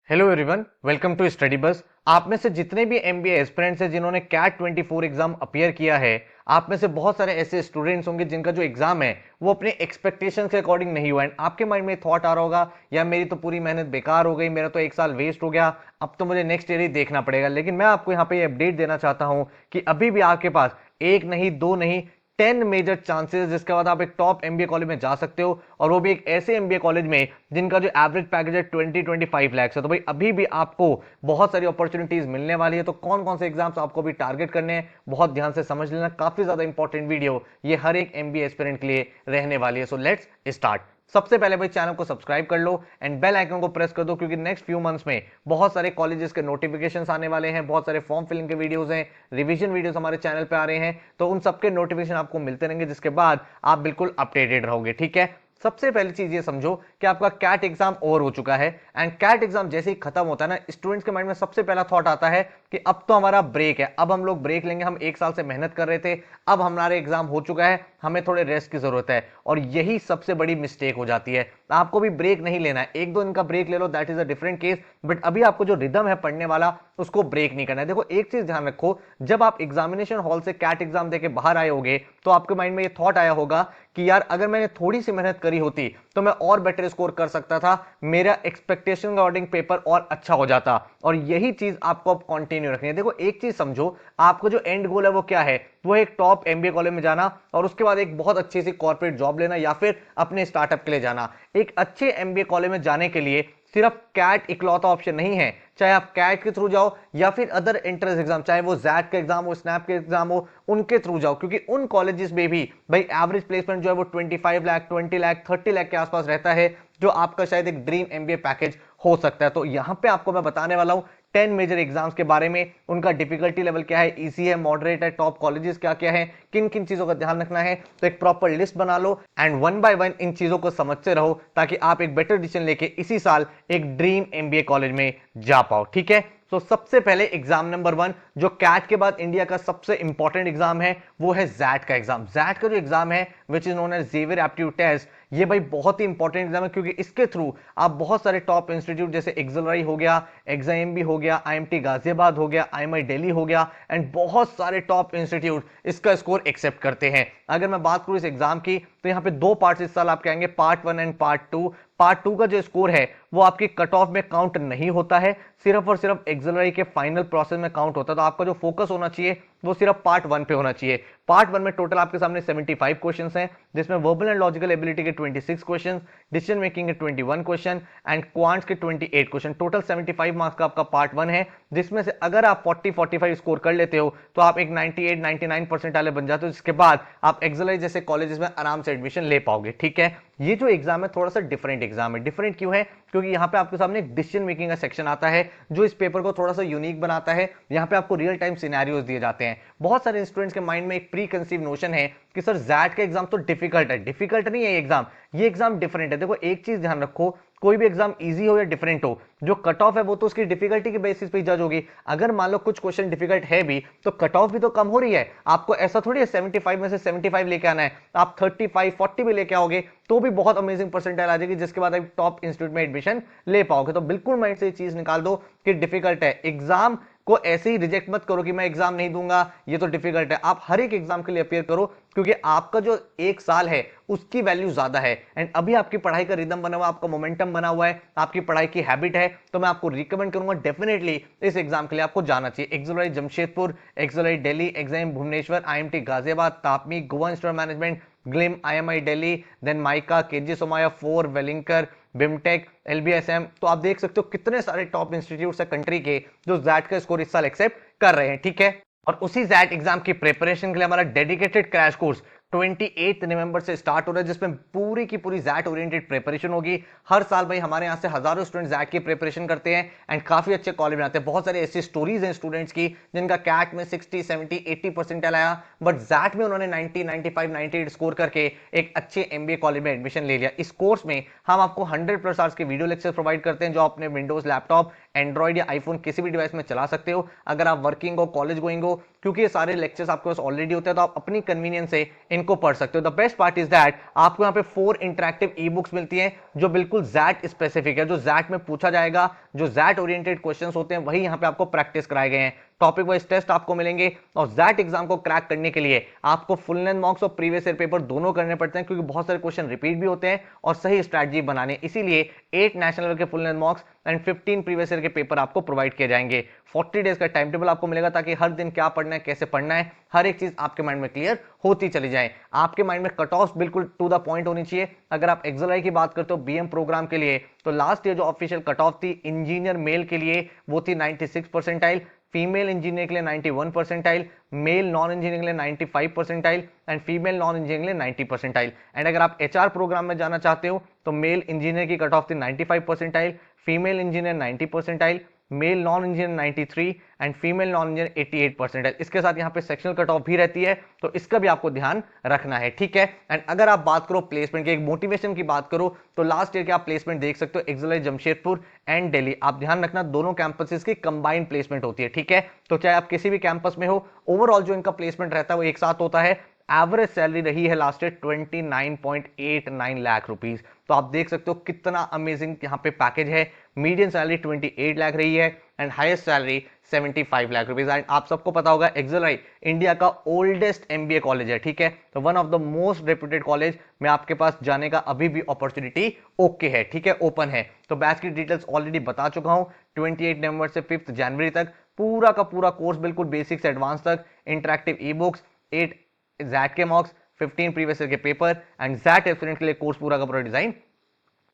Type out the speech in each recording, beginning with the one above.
Hello everyone, welcome to Study Bus. आप में से जितने भी एमबीए एस्पिरेंट्स हैं जिन्होंने कैट 24 एग्जाम अपीयर किया है, आप में से बहुत सारे ऐसे स्टूडेंट्स होंगे जिनका जो एग्जाम है वो अपने एक्सपेक्टेशंस के अकॉर्डिंग नहीं हुआ। एंड आपके माइंड में थॉट आ रहा होगा, या मेरी तो पूरी मेहनत बेकार हो गई, मेरा तो एक साल वेस्ट हो गया, अब तो मुझे नेक्स्ट ईयर ही देखना पड़ेगा। लेकिन मैं आपको यहाँ पे ये अपडेट देना चाहता हूँ कि अभी भी आपके पास एक नहीं, दो नहीं, 10 मेजर चांसेस जिसके बाद आप एक टॉप एमबीए कॉलेज में जा सकते हो, और वो भी एक ऐसे एमबीए कॉलेज में जिनका जो एवरेज पैकेज है 20-25 लाख है। तो भाई अभी भी आपको बहुत सारी अपॉर्चुनिटीज मिलने वाली है। तो कौन कौन से एग्जाम्स आपको भी टारगेट करने हैं, बहुत ध्यान से समझ लेना। काफी ज्यादा इंपॉर्टेंट वीडियो ये हर एक एमबीए एस्पिरेंट के लिए रहने वाली है। So let's start. सबसे पहले भाई चैनल को सब्सक्राइब कर लो एंड बेल आइकन को प्रेस कर दो, क्योंकि नेक्स्ट फ्यू मंथ्स में बहुत सारे कॉलेजेस के नोटिफिकेशंस आने वाले हैं, बहुत सारे फॉर्म फिलिंग के वीडियोस हैं, रिवीजन वीडियोस हमारे चैनल पे आ रहे हैं। तो उन सबके नोटिफिकेशन आपको मिलते रहेंगे, जिसके बाद आप बिल्कुल अपडेटेड रहोगे। ठीक है, सबसे पहली चीज ये समझो कि आपका कैट एग्जाम ओवर हो चुका है। एंड कैट एग्जाम जैसे ही खत्म होता है ना, स्टूडेंट्स के माइंड में सबसे पहला थॉट आता है कि अब तो हमारा ब्रेक है, अब हम लोग ब्रेक लेंगे। हम एक साल से मेहनत कर रहे थे, अब हमारा एग्जाम हो चुका है, हमें थोड़े रेस्ट की जरूरत है। और यही सबसे बड़ी मिस्टेक हो जाती है। आपको भी ब्रेक नहीं लेना है, एक दो दिन का ब्रेक ले लो, that is a different case. But अभी आपको जो रिदम है पढ़ने वाला, उसको ब्रेक नहीं करना है। देखो एक चीज ध्यान रखो, जब आप एग्जामिनेशन हॉल से कैट एग्जाम देके बाहर आए होगे तो आपके माइंड में ये थॉट आया होगा कि यार अगर मैंने थोड़ी सी मेहनत करी होती तो मैं और बेटर स्कोर कर सकता था, मेरा एक्सपेक्टेशन अकॉर्डिंग पेपर और अच्छा हो जाता। और यही चीज आपको अब कंटिन्यू रखनी है। देखो एक चीज समझो, आपको जो एंड गोल है वो क्या है? वो एक टॉप एमबीए कॉलेज में जाना, और उसके बाद एक बहुत अच्छी सी कॉर्पोरेट जॉब लेना, या फिर अपने स्टार्टअप के लिए जाना। एक अच्छे एमबीए कॉलेज में जाने के लिए सिर्फ कैट इकलौता ऑप्शन नहीं है। चाहे आप कैट के थ्रू जाओ या फिर अदर एंट्रेंस एग्जाम, चाहे वो जैट का एग्जाम हो, स्नैप के एग्जाम हो, उनके थ्रू जाओ। क्योंकि उन कॉलेजेस में भी भाई एवरेज प्लेसमेंट जो है वो 25 लाख, 20 लाख, 30 लाख के आसपास रहता है, जो आपका शायद एक ड्रीम एमबीए पैकेज हो सकता है। तो यहां पे आपको मैं बताने वाला हूं 10 मेजर एग्जाम्स के बारे में, उनका डिफिकल्टी लेवल क्या है, इजी है, मॉडरेट है, टॉप कॉलेजेस क्या क्या है, किन किन चीजों का ध्यान रखना है। तो एक प्रॉपर लिस्ट बना लो एंड वन बाय वन इन चीजों को समझते रहो, ताकि आप एक बेटर डिसीजन लेके इसी साल एक ड्रीम एमबीए कॉलेज में जा पाओ। ठीक है, तो सबसे पहले एग्जाम नंबर 1, जो कैट के बाद इंडिया का सबसे इंपॉर्टेंट एग्जाम है, वो है जैट का एग्जाम। जैट का जो एग्जाम है, which is known as Xavier aptitude test, ये भाई बहुत ही इंपॉर्टेंट एग्जाम है, क्योंकि इसके थ्रू आप बहुत सारे टॉप इंस्टीट्यूट जैसे एक्सेलराई हो गया, एग्जाम भी हो गया, आईएमटी गाजियाबाद हो गया, आईएमआई दिल्ली हो गया, एंड बहुत सारे टॉप इंस्टीट्यूट इसका स्कोर एक्सेप्ट करते हैं। अगर मैं बात करूं इस एग्जाम की, तो यहाँ पे दो पार्ट इस साल आपके आएंगे, पार्ट 1 एंड पार्ट 2। पार्ट 2 का जो स्कोर है वो आपकी कट ऑफ में काउंट नहीं होता है, सिर्फ और सिर्फ एक्सेलराई के फाइनल प्रोसेस में काउंट होता है। तो आपका जो फोकस होना चाहिए वो सिर्फ पार्ट 1 पे होना चाहिए। पार्ट 1 में टोटल आपके सामने 75 क्वेश्चंस हैं, जिसमें वर्बल एंड लॉजिकल एबिलिटी के 26 क्वेश्चंस, डिसीजन मेकिंग के 21 क्वेश्चन, एंड क्वांट्स के 28 क्वेश्चन। टोटल 75 मार्क्स का आपका पार्ट 1 है, जिसमें से अगर आप 40-45 स्कोर कर लेते हो तो आप एक 98-99% वाले बन जाते हो, जिसके बाद आप एक्सेलराई जैसे कॉलेजेस में आराम से एडमिशन ले पाओगे। ठीक है, ये जो एग्जाम है थोड़ा सा डिफरेंट एग्जाम है। डिफरेंट क्यों है? क्योंकि यहाँ पे आपके सामने एक डिसीजन मेकिंग का सेक्शन आता है, जो इस पेपर को थोड़ा सा यूनिक बनाता है। यहाँ पे आपको रियल टाइम सिनेरियोज दिए जाते हैं। बहुत सारे स्टूडेंट्स के माइंड में एक प्री कंसीव नोशन है कि सर जैट का एग्जाम तो डिफिकल्ट है। डिफिकल्ट नहीं है एग्जाम, ये एग्जाम डिफरेंट है। देखो एक चीज ध्यान रखो, कोई भी एग्जाम इजी हो या डिफरेंट हो, जो कट ऑफ है वो तो उसकी डिफिकल्टी के बेसिस पे जज होगी। अगर मान लो कुछ क्वेश्चन डिफिकल्ट है भी, तो कट ऑफ भी तो कम हो रही है। आपको ऐसा थोड़ी है 75 में से 75 लेके आना है, आप 35-40 भी लेके आओगे तो भी बहुत अमेजिंग परसेंटाइल आ जाएगी, जिसके बाद आप टॉप इंस्टीट्यूट में एडमिशन ले पाओगे। तो बिल्कुल माइंड से ये चीज निकाल दो कि डिफिकल्ट है। एग्जाम को ऐसे ही रिजेक्ट मत करो कि मैं एग्जाम नहीं दूंगा, ये तो डिफिकल्ट है। आप हर एक एग्जाम के लिए अपियर करो, क्योंकि आपका जो एक साल है उसकी वैल्यू ज्यादा है। एंड अभी आपकी पढ़ाई का रिदम बना हुआ, आपका मोमेंटम बना हुआ है, आपकी पढ़ाई की हैबिट है, तो मैं आपको रिकमेंड करूंगा डेफिनेटली इस एग्जाम के लिए आपको जाना चाहिए। XLRI Jamshedpur, XLRI Delhi, XIM Bhubaneswar, IMT Ghaziabad, TAPMI, Goa Institute of Management, GLIM, IMI Delhi, then MICA, K J Somaiya, FORE, Welingkar, BIMTECH, LBSM. तो आप देख सकते हो कितने सारे टॉप इंस्टीट्यूट है कंट्री के जो जैट का स्कोर इस साल एक्सेप्ट कर रहे हैं। ठीक है, और उसी जैट एग्जाम की प्रिपरेशन के लिए हमारा डेडिकेटेड क्रैश कोर्स 28 नवंबर से स्टार्ट हो रहा है, जिसमें पूरी की पूरी जैट ओरिएंटेड प्रिपरेशन होगी। हर साल भाई हमारे यहाँ से हजारों स्टूडेंट जैट की प्रिपरेशन करते हैं एंड काफी अच्छे कॉलेज बनाते हैं। बहुत सारी ऐसी स्टोरीज हैं स्टूडेंट्स की जिनका कैट में 60, 70, 80% आया, बट जैट में उन्होंने 90, 95, 98 स्कोर करके एक अच्छे एमबीए कॉलेज में एडमिशन ले लिया। इस कोर्स में हम आपको 100+ आवर्स के वीडियो लेक्चर प्रोवाइड करते हैं, जो अपने विंडोज लैपटॉप, एंड्रॉइड या आईफोन किसी भी डिवाइस में चला सकते हो। अगर आप वर्किंग हो, कॉलेज गोइंग हो, क्योंकि ये सारे लेक्चर्स आपके पास ऑलरेडी होते हैं, तो आप अपनी कन्वीनियंस से इनको पढ़ सकते हो। The best part is that आपको यहाँ पे 4 इंटरेक्टिव ई बुक्स मिलती हैं जो बिल्कुल जैट स्पेसिफिक है, जो जैट में पूछा जाएगा, जो जैट ओरिएंटेड क्वेश्चंस होते हैं वही यहाँ पे आपको प्रैक्टिस कराए गए हैं। टॉपिक वाइज टेस्ट आपको मिलेंगे और जैट एग्जाम को क्रैक करने के लिए आपको फुल लेंथ मॉक्स और प्रीवियस ईयर पेपर दोनों करने पड़ते हैं, क्योंकि बहुत सारे क्वेश्चन रिपीट भी होते हैं और सही स्ट्रैटेजी बनाने, इसीलिए 8 नेशनल लेवल के full length मॉक्स and 15 previous year के पेपर आपको प्रोवाइड किए जाएंगे। 40 डेज का टाइम टेबल आपको मिलेगा ताकि हर दिन क्या पढ़ना है, कैसे पढ़ना है, हर एक चीज आपके माइंड में क्लियर होती चली जाए। आपके माइंड में कट ऑफ बिल्कुल टू द पॉइंट होनी चाहिए। अगर आप एक्सएलआई की बात करते हो बीएम प्रोग्राम के लिए, तो लास्ट ईयर जो ऑफिशियल कट ऑफ थी इंजीनियर मेल के लिए वो थी 96 परसेंटाइल, फीमेल इंजीनियर के लिए 91 परसेंटाइल, मेल नॉन इंजीनियर के लिए 95 percentile and female non engineer के लिए 90 परसेंटाइल। एंड अगर आप एचआर प्रोग्राम में जाना चाहते हो तो मेल इंजीनियर की कट ऑफ थी 95 percentile, female engineer 90 percentile, male non engineer 93 and female non engineer 88 percentile. इसके साथ यहाँ पे सेक्शनल कट ऑफ भी रहती है, तो इसका भी आपको ध्यान रखना है, ठीक है। एंड अगर आप बात करो प्लेसमेंट की, एक मोटिवेशन की बात करो, तो लास्ट ईयर के आप प्लेसमेंट देख सकते हो एक्सएलआई जमशेदपुर एंड दिल्ली। आप ध्यान रखना दोनों कैंपसेस की कंबाइंड प्लेसमेंट होती है, ठीक है। तो चाहे आप किसी भी कैंपस में हो, ओवरऑल जो इनका प्लेसमेंट रहता है वो एक साथ होता है। एवरेज सैलरी रही है लास्ट ईयर 29.89 लाख रुपीस। तो आप देख सकते हो कितना अमेजिंग यहाँ पे पैकेज है। मीडियन सैलरी 28 लाख रही है and highest salary 75 lakh rupees. And आप सबको पता होगा एक्सएलआई इंडिया का ओल्डेस्ट एमबीए कॉलेज है, ठीक है। तो one of the most reputed college में आपके पास जाने का अभी भी अपॉर्चुनिटी ओके है, ठीक है, ओपन है। तो बैच की डिटेल्स ऑलरेडी बता चुका हूं। 28 नवंबर से 5 जनवरी तक पूरा का पूरा कोर्स बिल्कुल बेसिक से एडवांस तक, इंटरेक्टिव ई बुक्स, 8 जैट के मॉक्स, 15 प्रीवियस ईयर के पेपर एंड जैट एस्पिरेंट के लिए कोर्स पूरा का पूरा डिजाइन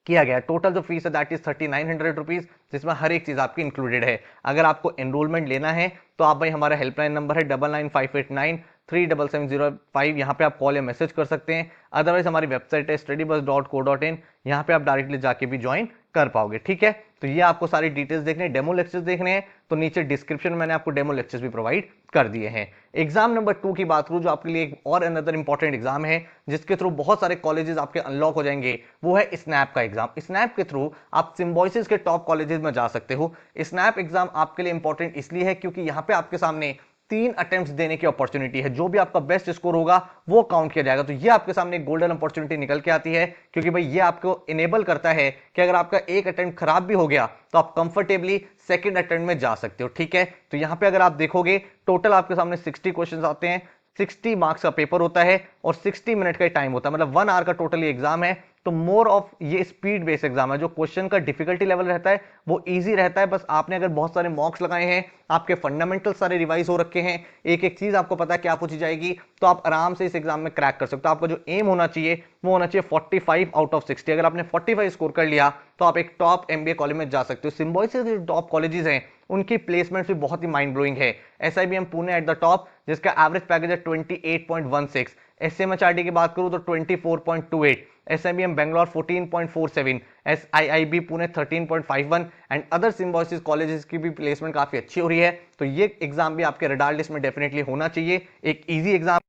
किया गया। टोटल जो फीस है दैट इज 3900 रुपीज, जिसमें हर एक चीज आपकी इंक्लूडेड है। अगर आपको एनरोलमेंट लेना है तो आप भाई हमारा हेल्पलाइन नंबर है 9958937705, यहाँ पे आप कॉल या मैसेज कर सकते हैं। अदरवाइज हमारी वेबसाइट है studybus.co.in, यहाँ पे आप डायरेक्टली जाके भी ज्वाइन कर पाओगे, ठीक है। तो ये आपको सारी डिटेल्स देखने हैं, डेमो लेक्चर्स देखने हैं तो नीचे डिस्क्रिप्शन में मैंने आपको डेमो लेक्चर्स भी प्रोवाइड कर दिए हैं। एग्जाम नंबर 2 की बात करूं जो आपके लिए एक और अनदर इंपॉर्टेंट एग्जाम है जिसके थ्रू बहुत सारे कॉलेजेस आपके अनलॉक हो जाएंगे, वो है स्नैप का एग्जाम। स्नैप के थ्रू आप सिम्बोसिस के टॉप कॉलेजेस में जा सकते हो। स्नैप एग्जाम आपके लिए इंपॉर्टेंट इसलिए है क्योंकि यहाँ पे आपके सामने 3 अटेम्प्ट्स देने की अपॉर्चुनिटी है। जो भी आपका बेस्ट स्कोर होगा वो काउंट किया जाएगा। तो ये आपके सामने एक गोल्डन अपॉर्चुनिटी निकल के आती है, क्योंकि भाई ये आपको इनेबल करता है कि अगर आपका एक अटेम्प्ट खराब भी हो गया तो आप कंफर्टेबली सेकंड अटेम्प्ट में जा सकते हो, ठीक है। तो यहां पे अगर आप देखोगे टोटल आपके सामने 60 क्वेश्चंस आते हैं, 60 मार्क्स का पेपर होता है और 60 मिनट का टाइम होता है, मतलब 1 आवर का टोटल एग्जाम है। तो मोर ऑफ ये स्पीड बेस्ड एग्जाम है। जो क्वेश्चन का डिफिकल्टी लेवल रहता है वो इजी रहता है, बस आपने अगर बहुत सारे मॉक्स लगाए हैं, आपके फंडामेंटल सारे रिवाइज हो रखे हैं, एक एक चीज आपको पता है क्या पूछी जाएगी, तो आप आराम से इस एग्जाम में क्रैक कर सकते हो। आपका जो एम होना चाहिए वो होना चाहिए 45 आउट ऑफ 60। अगर आपने 45 स्कोर कर लिया तो आप एक टॉप एमबीए कॉलेज में जा सकते हो। सिम्बोसिस के टॉप कॉलेजेस हैं उनकी प्लेसमेंट भी बहुत ही माइंड ब्लोइंग है। SIBM Pune at the top, जिसका एवरेज पैकेज है 28.16। एसएमएचआरडी की बात करूं तो 24.28, SIBM Bangalore 14.47, SIIB Pune 13.51 and other Symbiosis colleges की भी प्लेसमेंट काफी अच्छी हो रही है। तो ये एग्जाम भी आपके रडार लिस्ट में डेफिनेटली होना चाहिए। एक easy exam,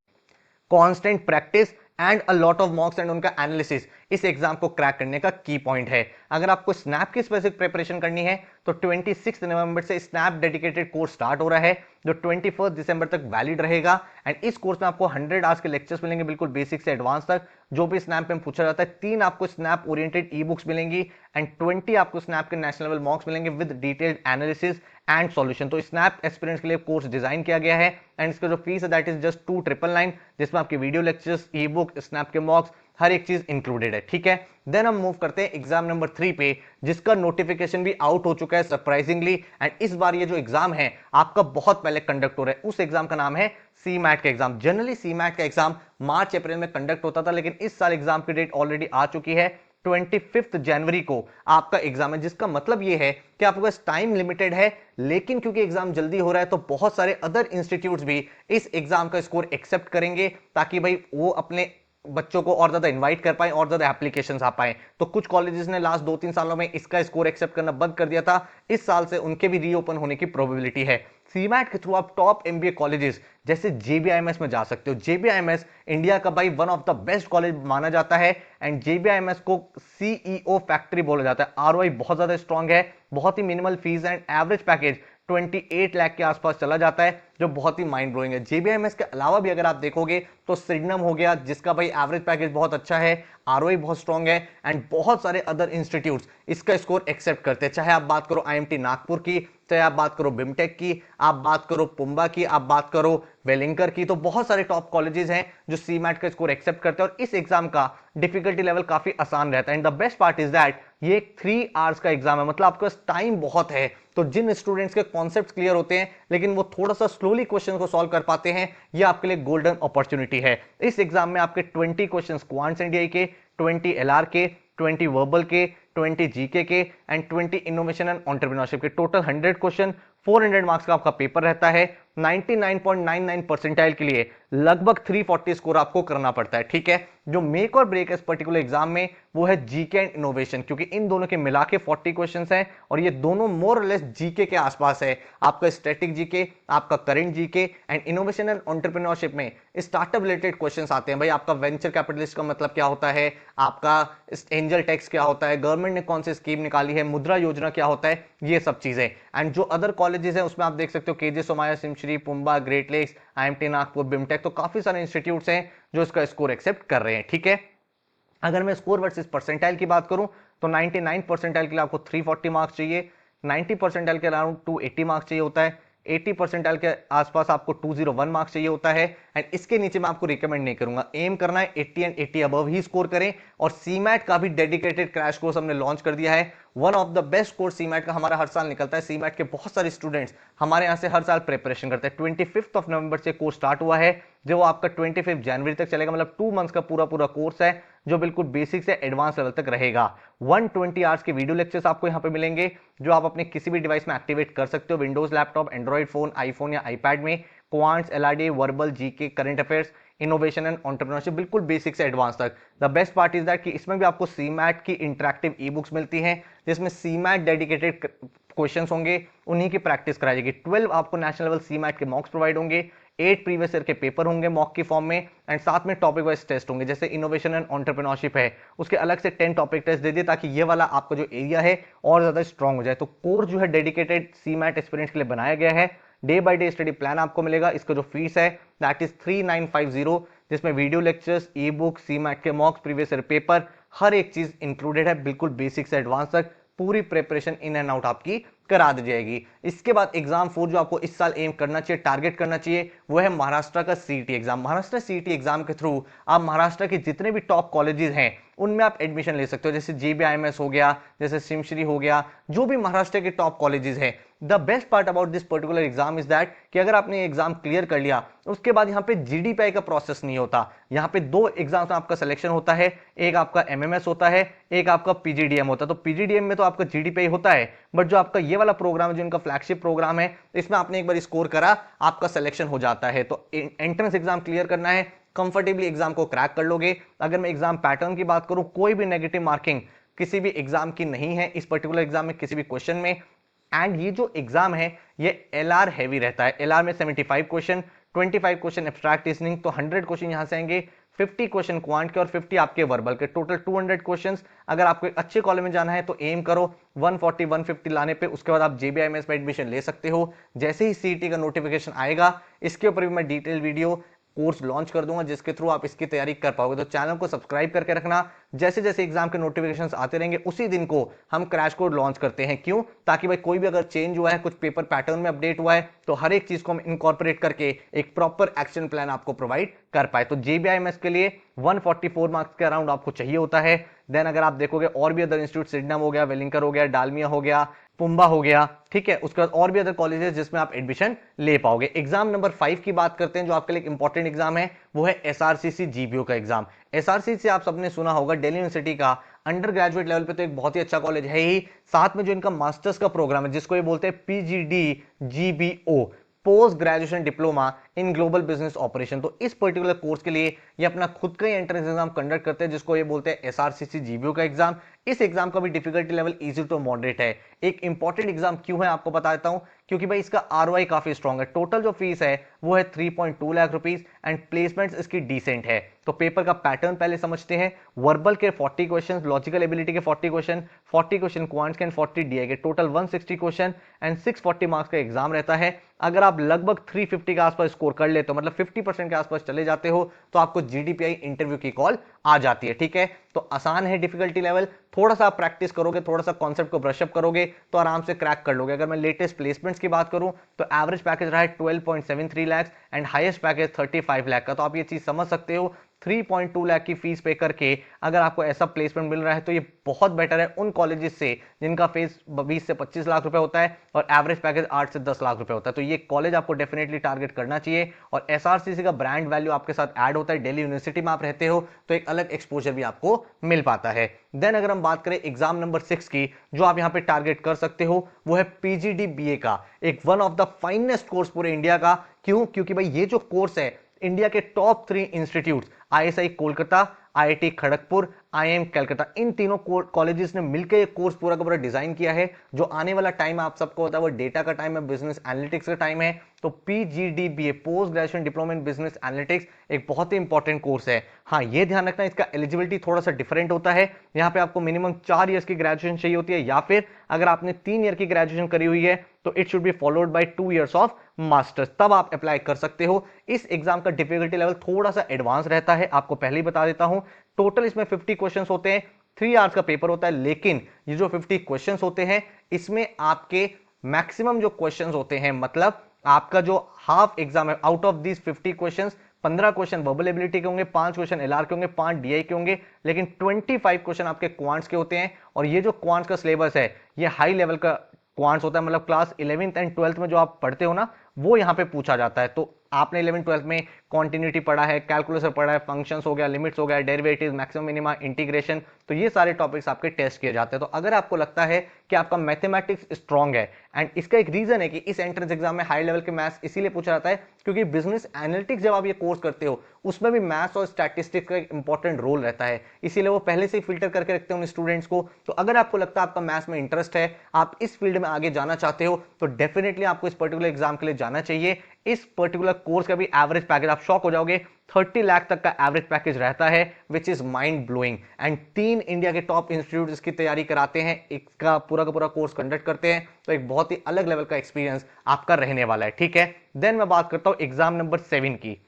constant practice and a lot of मॉक्स and उनका एनालिसिस इस एग्जाम को क्रैक करने का की पॉइंट है। अगर आपको स्नैप की स्पेसिफिक प्रिपरेशन करनी है तो 26 नवंबर से स्नैप डेडिकेटेड कोर्स स्टार्ट हो रहा है जो 21 दिसंबर तक वैलिड रहेगा। एंड इस कोर्स में आपको 100 आवर्स के लेक्चर्स मिलेंगे बिल्कुल बेसिक से एडवांस तक, जो भी स्नैप में पूछा जाता है। 3 आपको स्नैप ओरिएंटेड ई बुक्स मिलेंगी एंड 20 आपको स्नैप के नेशनल लेवल मॉक्स मिलेंगे with detailed analysis and solution. तो स्नैप एस्पिरेंट्स के लिए कोर्स डिजाइन किया गया है एंड इसका जो फीस है दैट इज जस्ट 2999, जिसमें आपकी वीडियो लेक्चर्स, ई बुक, स्नैप के मॉक्स, हर एक चीज इंक्लूडेड है, ठीक है। देन हम मूव करते हैं एग्जाम नंबर 3 पे, जिसका नोटिफिकेशन भी आउट हो चुका है सरप्राइजिंगली। एंड इस बार ये जो एग्जाम है आपका बहुत पहले कंडक्ट हो रहा है। उस एग्जाम का नाम है सी मैट का एग्जाम। जनरली सी मैट का एग्जाम मार्च अप्रैल में कंडक्ट होता था, लेकिन इस साल एग्जाम की डेट ऑलरेडी आ चुकी है। 25 जनवरी को आपका एग्जाम है, जिसका मतलब यह है कि आपके पास टाइम लिमिटेड है। लेकिन क्योंकि एग्जाम जल्दी हो रहा है तो बहुत सारे अदर इंस्टीट्यूट्स भी इस एग्जाम का स्कोर एक्सेप्ट करेंगे, ताकि भाई वो अपने बच्चों को और ज्यादा इनवाइट कर पाए और ज्यादा एप्लीकेशंस आ पाए। तो कुछ कॉलेजेस ने लास्ट 2-3 सालों में इसका स्कोर एक्सेप्ट करना बंद कर दिया था, इस साल से उनके भी रीओपन होने की प्रोबेबिलिटी है। सीमैट के थ्रू आप टॉप एमबीए कॉलेजेस जैसे जेबीआईएमएस में जा सकते हो। जेबीआईएमएस इंडिया का भाई one of the best college माना जाता है एंड जेबीआईएमएस को सीईओ फैक्ट्री बोला जाता है। आरओआई बहुत ज्यादा स्ट्रांग है, बहुत ही minimal fees and average package 28 lakh के आसपास चला जाता है, जो बहुत ही माइंड ब्लोइंग है। जेबीआईएमएस के अलावा भी अगर आप देखोगे तो सिडनम हो गया, जिसका भाई एवरेज पैकेज बहुत अच्छा है, आरओई बहुत स्ट्रांग है, एंड बहुत सारे अदर इंस्टीट्यूट्स इसका स्कोर एक्सेप्ट करते हैं। चाहे आप बात करो आईएमटी नागपुर की, चाहे आप बात करो बिमटेक की, आप बात करो पुंबा की, आप बात करो वेलिंकर की, तो बहुत सारे टॉप कॉलेजेस हैं जो सीमैट का स्कोर एक्सेप्ट करते हैं और इस एग्जाम का डिफिकल्टी लेवल काफी आसान रहता है। And the best part is that ये एक 3 आवर्स का एग्जाम है, मतलब आपके पास टाइम बहुत है। तो जिन स्टूडेंट्स के कॉन्सेप्ट क्लियर होते हैं लेकिन वो थोड़ा सा स्लोली क्वेश्चन को सॉल्व कर पाते हैं, ये आपके लिए गोल्डन अपॉर्चुनिटी है। इस एग्जाम में आपके 20 क्वेश्चन क्वांट्स एंड के, 20 एलआर के, 20 वर्बल के, 20 जीके के एंड 20 इनोवेशन एंड एंटरप्रेन्योरशिप के, टोटल 100 क्वेश्चन, 400 मार्क्स का आपका पेपर रहता है। 99.99 परसेंटाइल के लिए लगभग 340 स्कोर आपको करना पड़ता है। ठीक है, जो मेक और ब्रेक इस पर्टिकुलर एग्जाम में वो है जीके एंड इनोवेशन, क्योंकि इन दोनों के मिला के 40 क्वेश्चंस हैं और ये दोनों मोर और लेस जीके के आसपास है। आपका स्टैटिक जीके, आपका current GK and innovation and entrepreneurship में स्टार्टअप रिलेटेड क्वेश्चंस आते हैं। भाई आपका वेंचर कैपिटलिस्ट का मतलब क्या होता है, आपका एंजल टैक्स क्या होता है, गवर्नमेंट ने कौन सी स्कीम निकाली है, मुद्रा योजना क्या होता है, ये सब चीजें। एंड जो अदर कॉलेजेस हैं उसमें आप देख सकते हो KJ Somaiya, SIMSREE, PUMBA, Great Lakes, IMT Nagpur, BIMTECH, तो काफी सारे इंस्टीट्यूट्स हैं जो इसका स्कोर एक्सेप्ट कर रहे हैं। ठीक है, अगर मैं स्कोर वर्सेस परसेंटाइल की बात करूं तो 99 परसेंटाइल के लिए आपको 340 मार्क्स चाहिए, 90 परसेंटाइल के अराउंड 280 मार्क्स चाहिए होता है, 80 परसेंटाइल के आसपास आपको 201 मार्क्स चाहिए होता है। एंड इसके नीचे मैं आपको रिकमेंड नहीं करूंगा, एम करना है 80 एंड 80 अबव ही स्कोर करें। और सीमैट का भी डेडिकेटेड क्रैश कोर्स हमने लॉन्च कर दिया है, one of the best course CMAT का हमारा हर साल निकलता है। सीमैट के बहुत सारे स्टूडेंट्स हमारे यहाँ से हर साल प्रिपरेशन करते हैं। 25 ऑफ नवंबर से कोर्स स्टार्ट हुआ है, जो आपका 25 जनवरी तक चलेगा, मतलब 2 मंथ्स का पूरा पूरा कोर्स है जो बिल्कुल बेसिक से एडवांस लेवल तक रहेगा। 120 आवर्स के वीडियो लेक्चर्स आपको यहाँ पे मिलेंगे जो आप अपने किसी भी डिवाइस में एक्टिवेट कर सकते हो, Windows laptop, Android phone, iPhone या आईपैड में। Quants, LRD, verbal, GK, current affairs, innovation and entrepreneurship, बिल्कुल बेसिक से एडवांस तक। The best part is that कि इसमें भी आपको सीमैट की इंटरेक्टिव ई बुक्स मिलती हैं जिसमें सीमैट डेडिकेटेड क्वेश्चंस होंगे, उन्हीं की प्रैक्टिस कराई जाएगी। 12 आपको नेशनल लेवल सीमैट के मॉक्स प्रोवाइड होंगे, 8 प्रीवियस ईयर के पेपर होंगे मॉक की फॉर्म में, एंड साथ में टॉपिक वाइज टेस्ट होंगे। जैसे इनोवेशन एंड एंटरप्रेन्योरशिप है उसके अलग से 10 टॉपिक टेस्ट दे दिए ताकि ये वाला आपका जो एरिया है और ज्यादा स्ट्रांग हो जाए। तो कोर्स जो है डेडिकेटेड सीमैट एस्पिरेंट्स के लिए बनाया गया है। Day by day study plan आपको मिलेगा। इसका जो फीस है दैट इज 3950, जिसमें वीडियो लेक्चर्स, ई बुक, सीमैट के मॉक्स, प्रीवियस ईयर पेपर, हर एक चीज इंक्लूडेड है, बिल्कुल बेसिक से एडवांस तक पूरी प्रिपरेशन इन एंड आउट आपकी करा दी जाएगी। इसके बाद एग्जाम 4 जो आपको इस साल एम करना चाहिए, टारगेट करना चाहिए, वो है महाराष्ट्र का CET exam. Maharashtra CET exam के थ्रू आप महाराष्ट्र के जितने भी टॉप कॉलेजेस हैं उनमें आप एडमिशन ले सकते हो, जैसे जेबीआईएमएस हो गया, जैसे सिमश्री हो गया, जो भी महाराष्ट्र के टॉप कॉलेजेस हैं। The best part about this particular exam is that कि अगर आपने एग्जाम क्लियर कर लिया उसके बाद यहाँ पे जीडीपीआई का प्रोसेस नहीं होता। यहाँ पे 2 एग्जाम्स में आपका सिलेक्शन होता है, एक आपका एमएमएस होता है, एक आपका पीजीडीएम होता है। तो पीजीडीएम में तो आपका जीडीपीआई होता है, बट जो आपका ये वाला प्रोग्राम है जो इनका फ्लैगशिप प्रोग्राम है, इसमें आपने एक बार स्कोर करा आपका सिलेक्शन हो जाता है। तो एंट्रेंस एग्जाम क्लियर करना है, कंफर्टेबली एग्जाम को क्रैक कर लोगे। अगर मैं एग्जाम पैटर्न की बात करूं, कोई भी नेगेटिव मार्किंग किसी भी एग्जाम की नहीं है इस पर्टिकुलर एग्जाम में किसी भी क्वेश्चन में। एंड ये जो एग्जाम है ये एलआर हैवी रहता है। एलआर में 75 क्वेश्चन, 25 क्वेश्चन एब्स्ट्रैक्ट रीजनिंग, तो 100 क्वेश्चन यहां से आएंगे, 50 क्वेश्चन क्वांट के और 50 आपके वर्बल के, टोटल 200 क्वेश्चंस। अगर आपको एक अच्छे कॉलेज में जाना है तो एम करो 140 150 लाने पे, उसके बाद आप जेबीआईएमएस में एडमिशन ले सकते हो। जैसे ही सीईटी का नोटिफिकेशन आएगा इसके ऊपर भी मैं डिटेल वीडियो कोर्स लॉन्च कर दूंगा जिसके थ्रू आप इसकी तैयारी कर पाओगे। तो चैनल को सब्सक्राइब करके रखना, जैसे जैसे एग्जाम के नोटिफिकेशंस आते रहेंगे उसी दिन को हम क्रैश कोर्स लॉन्च करते हैं। क्यों? ताकि भाई कोई भी अगर चेंज हुआ है, कुछ पेपर पैटर्न में अपडेट हुआ है, तो हर एक चीज को हम इनकॉर्पोरेट करके एक प्रॉपर एक्शन प्लान आपको प्रोवाइड कर पाए। तो जेबीआईएमएस के लिए 144 मार्क्स के अराउंड आपको चाहिए होता है। देन अगर आप देखोगे और भी अदर इंस्टीट्यूट, सिडनम हो गया, वेलिंकर हो गया, डालमिया हो गया, पुंबा हो गया, ठीक है, उसके बाद और भी अदर कॉलेजेस जिसमें आप एडमिशन ले पाओगे। एग्जाम नंबर 5 की बात करते हैं जो आपके लिए इंपॉर्टेंट एग्जाम है, वो है एसआरसीसी जीबीओ का एग्जाम। एसआरसीसी आप सबने सुना होगा, दिल्ली यूनिवर्सिटी का अंडर ग्रेजुएट लेवल पे तो एक बहुत ही अच्छा कॉलेज है ही, साथ में जो इनका मास्टर्स का प्रोग्राम है जिसको ये बोलते हैं PGD GBO, post graduation diploma in global business operation. तो इस पर्टिकुलर कोर्स के लिए ये अपना खुद का ही एंट्रेंस एग्जाम कंडक्ट करते हैं, जिसको ये बोलते हैं एसआरसीसी जीबीओ का एग्जाम। इस एग्जाम का भी difficulty level easy to moderate है। एक इंपॉर्टेंट एग्जाम क्यों है आपको बता देता हूं, क्योंकि भाई इसका आरओआई काफी स्ट्रॉन्ग है। टोटल जो फीस है वो है 3.2 लाख रुपीस एंड प्लेसमेंट्स इसकी डिसेंट है। तो पेपर का पैटर्न पहले समझते हैं। वर्बल के 40 क्वेश्चन, लॉजिकल एबिलिटी के 40 क्वेश्चन, 40 क्वेश्चन क्वांट्स के एंड 40 डीआई के, टोटल 160 क्वेश्चन एंड 640 मार्क्स का एग्जाम रहता है। अगर आप लगभग 350 के आसपास स्कोर कर लेते हो, मतलब 50% के आसपास चले जाते हो, तो आपको जीडीपीआई इंटरव्यू की कॉल आ जाती है। ठीक है, तो आसान है डिफिकल्टी लेवल। थोड़ा सा प्रैक्टिस करोगे, थोड़ा सा कॉन्सेप्ट को ब्रशअप करोगे तो आराम से क्रैक कर लोगे। अगर मैं लेटेस्ट प्लेसमेंट्स की बात करूं तो एवरेज पैकेज रहा है 12.73 lakh and highest package 35 lakh का। तो आप ये चीज समझ सकते हो, 3.2 लाख की फीस पे करके अगर आपको ऐसा प्लेसमेंट मिल रहा है तो ये बहुत बेटर है उन कॉलेजेस से जिनका फीस 20 से 25 लाख रुपए होता है और एवरेज पैकेज 8 से 10 लाख रुपए होता है। तो ये कॉलेज आपको डेफिनेटली टारगेट करना चाहिए। और एसआरसीसी का ब्रांड वैल्यू आपके साथ ऐड होता है। दिल्ली यूनिवर्सिटी में आप रहते हो तो एक अलग एक्सपोजर भी आपको मिल पाता है। देन अगर हम बात करें एग्जाम नंबर 6 की, जो आप यहां पे टारगेट कर सकते हो, वो है पीजीडी बीए का, एक one of the finest course पूरे इंडिया का। क्यों? क्योंकि भाई ये जो कोर्स है इंडिया के top 3 institute ISI Kolkata, IIT Kharagpur, IIM Calcutta, इन तीनों कॉलेजेस ने मिलकर ये कोर्स पूरा का पूरा डिजाइन किया है। जो आने वाला टाइम आप सबको होता है वो डेटा का टाइम है, बिजनेस एनालिटिक्स का टाइम है। तो PGDBA, post graduation diploma in business analytics, एक बहुत ही इंपॉर्टेंट कोर्स है। हाँ, ये ध्यान रखना इसका एलिजिबिलिटी थोड़ा सा डिफरेंट होता है। यहाँ पे आपको मिनिमम 4 ईयर्स की ग्रेजुएशन चाहिए होती है, या फिर अगर आपने 3 ईयर की ग्रेजुएशन करी हुई है तो it should be followed by 2 years of masters, तब आप अप्लाई कर सकते हो। इस एग्जाम का डिफिकल्टी लेवल थोड़ा सा एडवांस रहता है, आपको पहले ही बता देता हूं। टोटल इसमें 50 क्वेश्चंस होते हैं, 3 आवर्स का पेपर होता है। लेकिन ये जो 50 क्वेश्चंस होते हैं इसमें आपके मैक्सिमम जो क्वेश्चंस होते हैं, मतलब आपका जो हाफ एग्जाम है, out of these 50 questions 15 question verbal ability के होंगे, 5 क्वेश्चन एलआर के होंगे, 5 डीआई के होंगे, लेकिन 25 क्वेश्चन आपके क्वांट्स के होते हैं। और ये जो क्वांट्स का सिलेबस है ये हाई लेवल का क्वांट्स होता है, मतलब क्लास 11th एंड 12th में जो आप पढ़ते हो ना वो यहां पे पूछा जाता है। तो आपने 11th 12th में कॉन्टिन्यूटी पढ़ा है, कैलकुलस पढ़ा है, फंक्शंस हो गया, लिमिट्स हो गया, डेरिवेटिव, मैक्सिमम मिनिमा, इंटीग्रेशन, तो ये सारे टॉपिक्स आपके टेस्ट किए जाते हैं। तो अगर आपको लगता है कि आपका मैथमेटिक्स स्ट्रांग है, एंड इसका एक रीजन है कि इस एंट्रेंस एग्जाम में हाई लेवल के मैथ्स इसीलिए पूछा जाता है क्योंकि बिजनेस एनालिटिक्स जब आप ये कोर्स करते हो उसमें भी मैथ्स और स्टैटिस्टिक्स का एक इंपॉर्टेंट रोल रहता है, इसीलिए वो पहले से ही फिल्टर करके रखते हैं उन स्टूडेंट्स को। तो अगर आपको लगता है आपका मैथ्स में इंटरेस्ट है, आप इस फील्ड में आगे जाना चाहते हो, तो डेफिनेटली आपको इस पर्टिकुलर एग्जाम के लिए जाना चाहिए। इस पर्टिकुलर कोर्स का भी एवरेज पैकेज आप शॉक हो जाओगे, 30 लाख तक का एवरेज पैकेज रहता है, which is mind blowing. And 3 India के टॉप इंस्टीट्यूट इसकी तैयारी कराते हैं, इसका पूरा का पूरा कोर्स कंडक्ट करते हैं। तो एक बहुत ही अलग लेवल का एक्सपीरियंस आपका रहने वाला है। ठीक है, देन मैं बात करता हूं एग्जाम नंबर 7 की।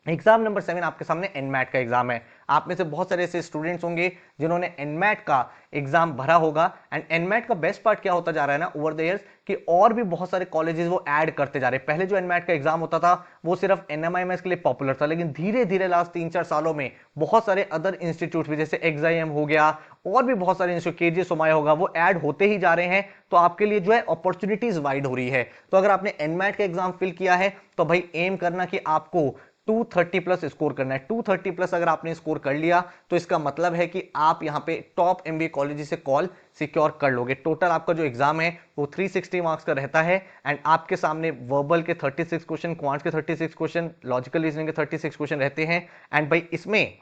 एग्जाम नंबर 7 आपके सामने एनमैट का एग्जाम है। आप में से बहुत सारे ऐसे स्टूडेंट्स होंगे जिन्होंने एनमैट का एग्जाम भरा होगा। एंड एनमैट का बेस्ट पार्ट क्या होता जा रहा है ना ओवर द इयर्स, कि और भी बहुत सारे कॉलेजेस वो ऐड करते जा रहे हैं। पहले जो एनमैट का एग्जाम होता था वो सिर्फ एनएमआईएमएस के लिए पॉपुलर था, लेकिन धीरे धीरे लास्ट 3-4 सालों में बहुत सारे अदर इंस्टीट्यूट भी, जैसे एक्सआईएम हो गया और भी बहुत सारे इंस्टीट्यूट, केजी सोमाया होगा, वो ऐड होते ही जा रहे हैं। तो आपके लिए जो है अपॉर्चुनिटीज वाइड हो रही है। तो अगर आपने एनमैट का एग्जाम फिल किया है तो भाई एम करना कि आपको 230 प्लस स्कोर करना है। 230 प्लस अगर आपने स्कोर कर लिया तो इसका मतलब है कि आप यहां पे टॉप एमबीए कॉलेज से कॉल सिक्योर कर लोगे। टोटल आपका जो एग्जाम है वो 360 मार्क्स का रहता है। एंड आपके सामने वर्बल के 36 क्वेश्चन, क्वांट्स के 36 क्वेश्चन, लॉजिकल रीजनिंग के 36 क्वेश्चन रहते हैं। एंड भाई इसमें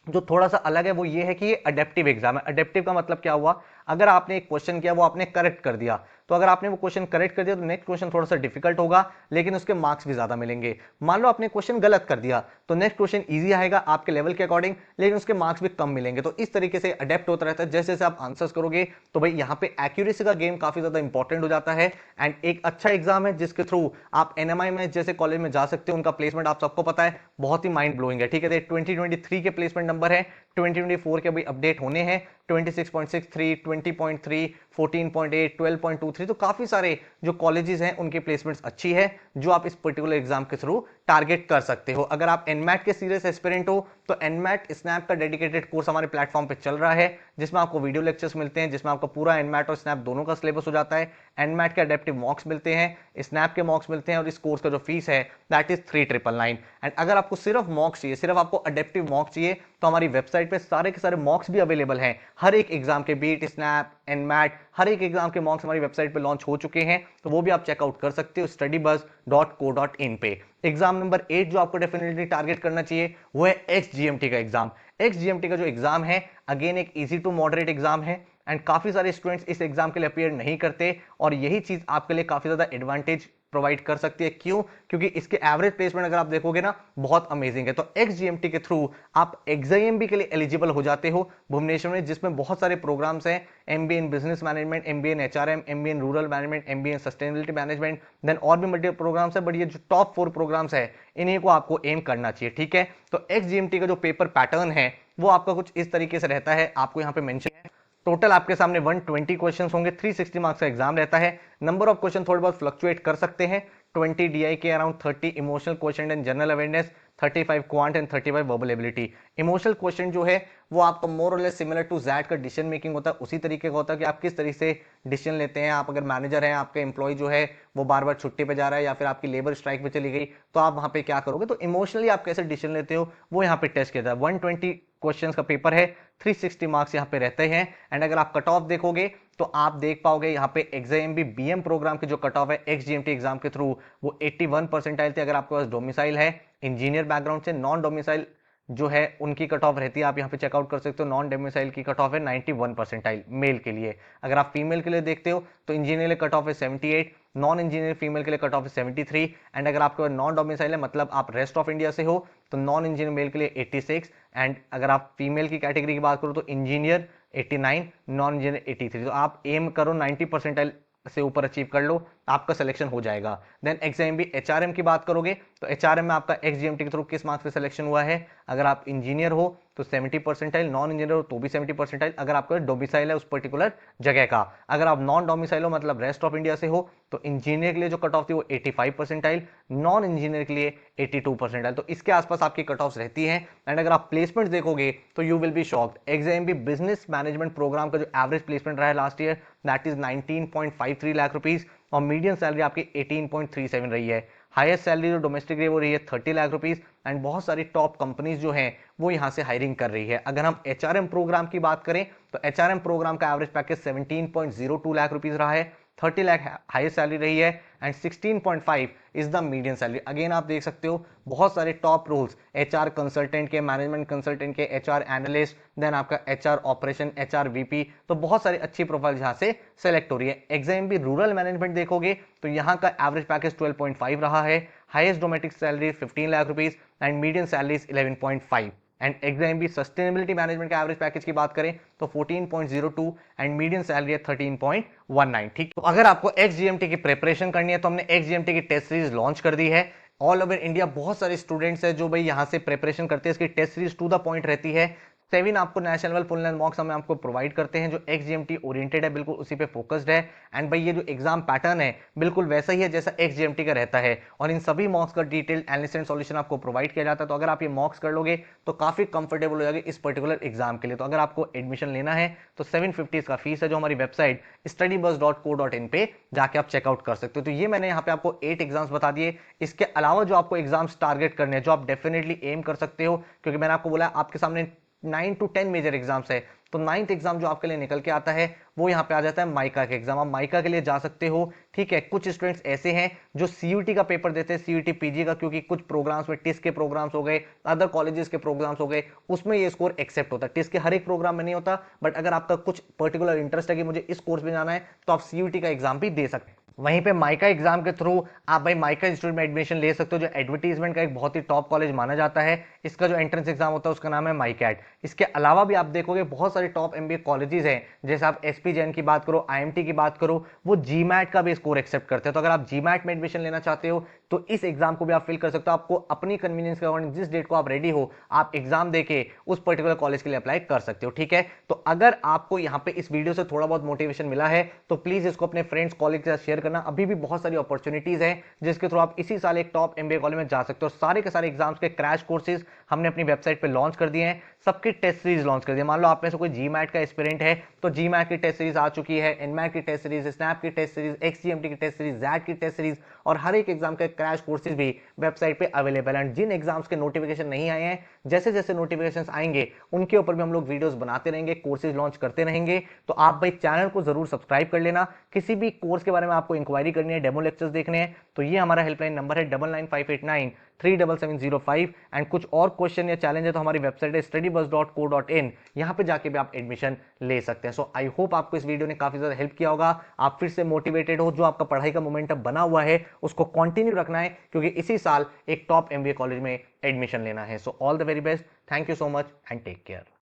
जो थोड़ा सा अलग है वो ये है कि ये अडेप्टिव एग्जाम है। अडेप्टिव का मतलब क्या हुआ, अगर आपने एक क्वेश्चन किया वो आपने करेक्ट कर दिया, तो अगर आपने वो क्वेश्चन करेक्ट कर दिया तो नेक्स्ट क्वेश्चन थोड़ा सा डिफिकल्ट होगा लेकिन उसके मार्क्स भी ज्यादा मिलेंगे। मान लो आपने क्वेश्चन गलत कर दिया तो नेक्स्ट क्वेश्चन इजी आएगा आपके लेवल के अकॉर्डिंग, लेकिन उसके मार्क्स भी कम मिलेंगे। तो इस तरीके से अडेप्ट होता रहता है, जैसे जैसे आप आंसर्स करोगे। तो भाई यहाँ पे एक्यूरेसी का गेम काफी ज्यादा इंपॉर्टेंट हो जाता है। एंड एक अच्छा एग्जाम है जिसके थ्रू आप एनएमआई में जैसे कॉलेज में जा सकते हो। उनका प्लेसमेंट आप सबको पता है बहुत ही माइंड ब्लोइंग है। ठीक है, 2023 के प्लेसमेंट नंबर है, 2024 के अभी अपडेट होने हैं, 26.63, 20.3, 14.8, 12.23। तो काफी सारे जो कॉलेजेस हैं उनकी प्लेसमेंट्स अच्छी है जो आप इस पर्टिकुलर एग्जाम के थ्रू टारगेट कर सकते हो। अगर आप एनमैट के सीरियस एस्पिरेंट हो तो एनमैट स्नैप का डेडिकेटेड कोर्स हमारे प्लेटफॉर्म पे चल रहा है, जिसमें आपको वीडियो लेक्चर्स मिलते हैं, जिसमें आपको पूरा एनमैट और स्नैप दोनों का सिलेबस हो जाता है। एनमैट के अडेप्टिव मॉक्स मिलते हैं, स्नैप के मॉक्स मिलते हैं, और इस कोर्स का जो फीस है दैट इज 3999। एंड अगर आपको सिर्फ मॉक्स चाहिए, सिर्फ आपको अडेप्टिव मॉक्स चाहिए, तो हमारी वेबसाइट पे सारे के सारे मॉक्स भी अवेलेबल हैं हर एक एग्जाम के, बीट, स्नैप, एनमैट, हर एक एग्जाम के मॉक्स हमारी वेबसाइट पे लॉन्च हो चुके हैं, तो वो भी आप चेकआउट कर सकते हो studybuzz.co.in पे। एग्जाम नंबर 8 जो आपको डेफिनेटली टारगेट करना चाहिए वो है XGMT का एग्जाम। XGMT का जो एग्जाम है अगेन एक इजी टू मॉडरेट एग्जाम है एंड काफी सारे स्टूडेंट्स इस एग्जाम के लिए अपियर नहीं करते और यही चीज आपके लिए काफी ज्यादा एडवांटेज प्रोवाइड कर सकती है। क्यों? क्योंकि इसके एवरेज प्लेसमेंट अगर आप देखोगे ना बहुत अमेजिंग है। तो XGMT के थ्रू आप XIMB के लिए एलिजिबल हो जाते हो भुवनेश्वर में, जिसमें बहुत सारे प्रोग्राम्स हैं, MBA in business management, MBA in HRM, MBA in rural management, MBA in sustainability management, then और भी मल्टीपल प्रोग्राम्स है, बट ये जो टॉप 4 प्रोग्राम्स है इन्हीं को आपको एम करना चाहिए। ठीक है, तो XGMT का जो पेपर पैटर्न है वो आपका कुछ इस तरीके से रहता है, आपको यहाँ पे मेंशन है। टोटल आपके सामने 120 क्वेश्चंस होंगे, 360 मार्क्स का एग्जाम रहता है। नंबर ऑफ क्वेश्चन थोड़े बहुत फ्लक्चुएट कर सकते हैं, 20 DI के around, 30 emotional question and general awareness, 35 quant and 35 verbal ability. Emotional question जो है वो आपका मोर और लेस सिमिलर टू जैट का डिसीजन मेकिंग होता है, उसी तरीके का होता है कि आप किस तरीके से डिसीजन लेते हैं। आप अगर मैनेजर हैं, आपका एम्प्लॉय जो है वो बार बार छुट्टी पे जा रहा है या फिर आपकी लेबर स्ट्राइक पे चली गई, तो आप वहां पे क्या करोगे, तो इमोशनली आप कैसे डिसीजन लेते हो वो यहाँ पे टेस्ट किया जाए। 120 क्वेश्चंस का पेपर है, 360 मार्क्स यहाँ पे रहते हैं एंड अगर आप कट ऑफ देखोगे तो आप देख पाओगे यहाँ पे XIMB BM प्रोग्राम की जो कट ऑफ है XGMT एग्जाम के थ्रू वो 81 परसेंटाइल थी। अगर आपके पास डोमिसाइल है इंजीनियर बैकग्राउंड से, नॉन डोमिसाइल जो है उनकी कट ऑफ रहती है, आप यहाँ पे चेकआउट कर सकते हो, नॉन डोमिसाइल की कट ऑफ है 91 परसेंटाइल मेल के लिए। अगर आप फीमेल के लिए देखते हो तो इंजीनियर कट ऑफ है 78, नॉन इंजीनियर फीमेल के लिए कट ऑफ है 73 एंड अगर आपके पास नॉन डोमिसाइल है मतलब आप रेस्ट ऑफ इंडिया से हो तो नॉन इंजीनियर मेल के लिए 86 एंड अगर आप फीमेल की कैटेगरी की बात करो तो इंजीनियर 89, नॉन इंजीनियर 83। तो आप एम करो 90 परसेंटाइल से ऊपर अचीव कर लो, आपका सिलेक्शन हो जाएगा। देन XIMB HRM की बात करोगे तो HRM में आपका XGMT के थ्रू किस मार्क्स पे सिलेक्शन हुआ है, अगर आप इंजीनियर हो तो 70 परसेंटाइल, नॉन इंजीनियर हो तो भी 70 परसेंटाइल, अगर आपका डोमिसाइल है उस पर्टिकुलर जगह का। अगर आप नॉन डोमिसाइल हो मतलब रेस्ट ऑफ इंडिया से हो तो इंजीनियर के लिए जो कट ऑफ थी वो 85 परसेंटाइल, नॉन इंजीनियर के लिए 82 परसेंटाइल। तो इसके आसपास आपकी कट ऑफ रहती है एंड अगर आप प्लेसमेंट देखोगे तो you will be shocked. XIMB business management program का जो एवरेज प्लेसमेंट रहा है last year that is 19.53 lakh rupees और मीडियम सैलरी आपकी 18.37 रही है। हाईएस्ट सैलरी जो डोमेस्टिक रही है वो रही है 30 लाख रुपीज एंड बहुत सारी टॉप कंपनीज जो हैं वो यहाँ से हायरिंग कर रही है। अगर हम HRM प्रोग्राम की बात करें तो HRM प्रोग्राम का एवरेज पैकेज 17.02 लाख रुपीज रहा है, 30 लाख हाईएस्ट सैलरी रही है and 16.5 is the medium salary. Again आप देख सकते हो बहुत सारे टॉप रोल्स, HR कंसल्टेंट के, मैनेजमेंट कंसल्टेंट के, HR एनालिस्ट, देन आपका HR ऑपरेशन, HR VP, तो बहुत सारी अच्छी प्रोफाइल यहाँ से सेलेक्ट हो रही है। XIMB रूरल मैनेजमेंट देखोगे तो यहाँ का एवरेज पैकेज 12.5 रहा है, highest domestic salary 15 lakh rupees and medium salary 11.5 and XIMB sustainability management का एवरेज पैकेज की बात करें तो 14.02 एंड मीडियम सैलरी है 13.19। ठीक, तो अगर आपको XGMT की प्रिपरेशन करनी है तो हमने XGMT की टेस्ट सीरीज लॉन्च कर दी है। ऑल ओवर इंडिया बहुत सारे स्टूडेंट्स हैं जो भाई यहाँ से प्रिपरेशन करते हैं, इसकी test series to the point रहती है। 7 आपको national level full length mocks हम आपको प्रोवाइड करते हैं जो XGMT ओरिएंटेड है, बिल्कुल उसी पे फोकस्ड है एंड भाई ये जो एग्जाम पैटर्न है बिल्कुल वैसा ही है जैसा XGMT का रहता है और इन सभी मॉक्स का डिटेल्ड एनालिसिस एंड सॉल्यूशन आपको प्रोवाइड किया जाता है। तो अगर आप ये मॉक्स कर लोगे तो काफी कंफर्टेबल हो जाएगी इस पर्टिकुलर एग्जाम के लिए। तो अगर आपको एडमिशन लेना है तो 750 इसका फीस है जो हमारी वेबसाइट studybuzz.co.in पे जाके आप चेकआउट कर सकते हो। तो ये मैंने यहाँ पे आपको 8 एग्जाम्स बता दिए। इसके अलावा जो आपको एग्जाम्स टारगेट करने हैं जो आप डेफिनेटली एम कर सकते हो, क्योंकि मैंने आपको बोला आपके सामने 9 to 10 मेजर एग्जाम्स है, तो 9th एग्जाम जो आपके लिए निकल के आता है वो यहाँ पे आ जाता है माइका के एग्जाम। आप माइका के लिए जा सकते हो। ठीक है, कुछ स्टूडेंट्स ऐसे हैं जो CUT का पेपर देते हैं, CUT PG का, क्योंकि कुछ प्रोग्राम्स में टिस के प्रोग्राम्स हो गए, अदर कॉलेजेस के प्रोग्राम्स हो गए, उसमें ये स्कोर एक्सेप्ट होता है। टिस के हर एक प्रोग्राम में नहीं होता, बट अगर आपका कुछ पर्टिकुलर इंटरेस्ट है कि मुझे इस कोर्स में जाना है तो आप CUT का एग्जाम भी दे सकते हैं। वहीं पे माइका एग्जाम के थ्रू आप भाई माइका इंस्टीट्यूट में एडमिशन ले सकते हो जो एडवर्टीजमेंट का एक बहुत ही टॉप कॉलेज माना जाता है। इसका जो एंट्रेंस एग्जाम होता है उसका नाम है माइकैट। इसके अलावा भी आप देखोगे बहुत सारे टॉप MBA कॉलेजेस हैं, जैसे आप SP जैन की बात करो, IMT की बात करो, वो GMAT का भी स्कोर एक्सेप्ट करते हैं। तो अगर आप GMAT में एडमिशन लेना चाहते हो तो इस एग्जाम को भी आप फिल कर सकते हो। आपको अपनी कन्वीनियंस के अकॉर्डिंग जिस डेट को आप रेडी हो आप एग्जाम देके उस पर्टिकुलर कॉलेज के लिए अप्लाई कर सकते हो। ठीक है, तो अगर आपको यहाँ पे इस वीडियो से थोड़ा बहुत मोटिवेशन मिला है तो प्लीज इसको अपने फ्रेंड्स कॉलेज के साथ शेयर करना, अभी भी बहुत सारी अपॉर्चुनिटीज है जिसके थ्रू आप इसी साल एक टॉप एमबीए कॉलेज में जा सकते हो। सारे के सारे एग्जाम्स के क्रैश कोर्सेज हमने अपनी वेबसाइट पे लॉन्च कर दिए हैं, सबकी टेस्ट सीरीज लॉन्च कर दी है। मान लो आप में से कोई जीमैट का एस्पिरेंट है तो जीमैट की टेस्ट सीरीज आ चुकी है, एनमैट की टेस्ट सीरीज, स्नैप की टेस्ट सीरीज, एक्सजीएमटी की टेस्ट सीरीज, जैट की टेस्ट सीरीज और हर एक एग्जाम के क्रैश कोर्सेज भी वेबसाइट पे अवेलेबल है। जिन एग्जाम्स के नोटिफिकेशन नहीं आए हैं, जैसे जैसे नोटिफिकेशन आएंगे उनके ऊपर भी हम लोग वीडियोस बनाते रहेंगे, कोर्सेज लॉन्च करते रहेंगे। तो आप भाई चैनल को जरूर सब्सक्राइब कर लेना। किसी भी कोर्स के बारे में आपको इंक्वायरी करनी है, डेमो लेक्चर्स देखने हैं, तो ये हमारा हेल्पलाइन नंबर है 9958937705। एंड कुछ और क्वेश्चन या चैलेंज है तो हमारी वेबसाइट है studybus.co.in, यहां पे जाके भी आप एडमिशन ले सकते हैं। सो आई होप आपको इस वीडियो ने काफी ज्यादा हेल्प किया होगा, आप फिर से मोटिवेटेड हो, जो आपका पढ़ाई का मोमेंटम बना हुआ है उसको कंटिन्यू रखना है, क्योंकि इसी साल एक टॉप एमबीए कॉलेज में एडमिशन लेना है। So all the very best, thank you so much and take care.